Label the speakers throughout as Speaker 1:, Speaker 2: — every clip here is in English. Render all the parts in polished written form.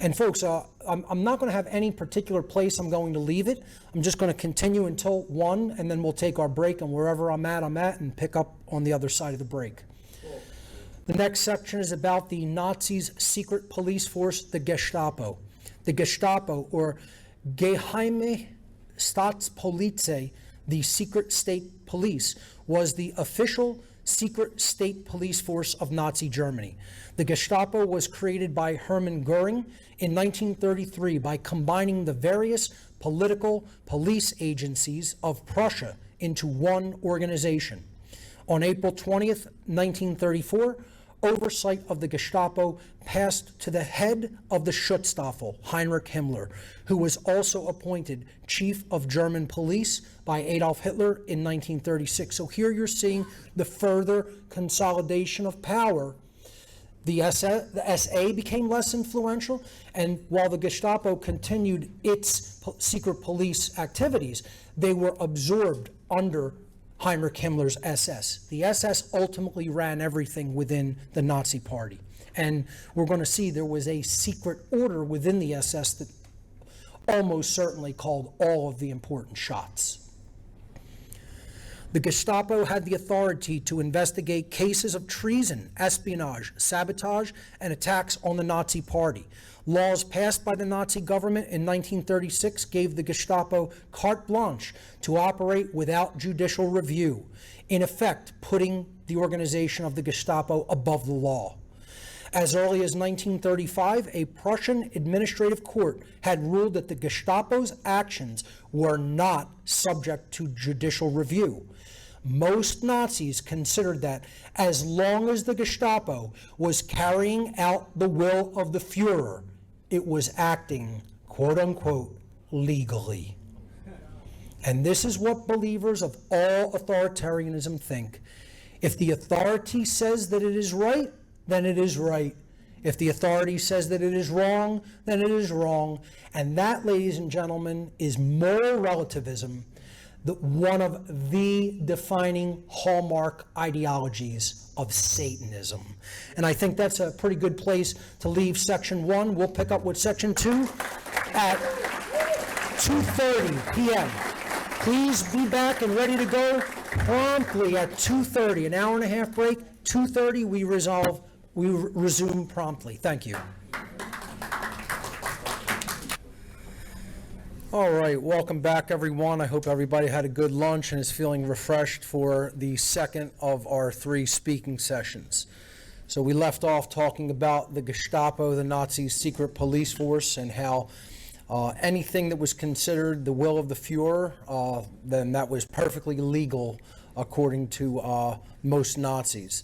Speaker 1: And folks, I'm not going to have any particular place I'm going to leave it. I'm just going to continue until 1, and then we'll take our break, and wherever I'm at, and pick up on the other side of the break. The next section is about the Nazis' secret police force, the Gestapo. The Gestapo, or Geheime Staatspolizei, the secret state police, was the official secret state police force of Nazi Germany. The Gestapo was created by Hermann Goering in 1933 by combining the various political police agencies of Prussia into one organization. On April 20th, 1934, oversight of the Gestapo passed to the head of the Schutzstaffel, Heinrich Himmler, who was also appointed chief of German police by Adolf Hitler in 1936. So here you're seeing the further consolidation of power. The SA became less influential, and while the Gestapo continued its secret police activities, they were absorbed under Heinrich Himmler's SS. The SS ultimately ran everything within the Nazi Party. And we're going to see there was a secret order within the SS that almost certainly called all of the important shots. The Gestapo had the authority to investigate cases of treason, espionage, sabotage, and attacks on the Nazi Party. Laws passed by the Nazi government in 1936 gave the Gestapo carte blanche to operate without judicial review, in effect putting the organization of the Gestapo above the law. As early as 1935, a Prussian administrative court had ruled that the Gestapo's actions were not subject to judicial review. Most Nazis considered that as long as the Gestapo was carrying out the will of the Führer, it was acting, quote unquote, legally. And this is what believers of all authoritarianism think. If the authority says that it is right, then it is right. If the authority says that it is wrong, then it is wrong. And that, ladies and gentlemen, is moral relativism, one of the defining hallmark ideologies of Satanism. And I think that's a pretty good place to leave section 1. We'll pick up with section 2 at 2:30 p.m. Please be back and ready to go promptly at 2:30, an hour and a half break. 2:30 we resume promptly. Thank you. All right, welcome back, everyone. I hope everybody had a good lunch and is feeling refreshed for the second of our 3 speaking sessions. So we left off talking about the Gestapo, the Nazis' secret police force, and how anything that was considered the will of the Führer, then that was perfectly legal according to most Nazis.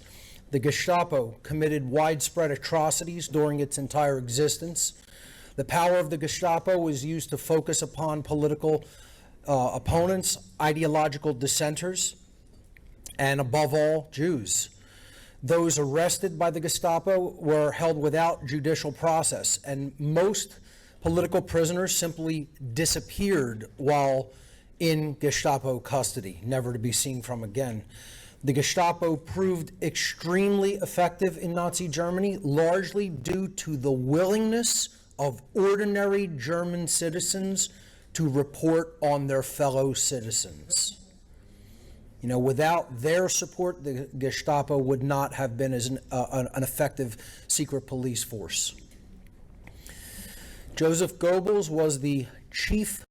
Speaker 1: The Gestapo committed widespread atrocities during its entire existence. The power of the Gestapo was used to focus upon political opponents, ideological dissenters, and above all, Jews. Those arrested by the Gestapo were held without judicial process, and most political prisoners simply disappeared while in Gestapo custody, never to be seen from again. The Gestapo proved extremely effective in Nazi Germany, largely due to the willingness of ordinary German citizens to report on their fellow citizens. You know, without their support, the Gestapo would not have been as an effective secret police force. Joseph Goebbels was the chief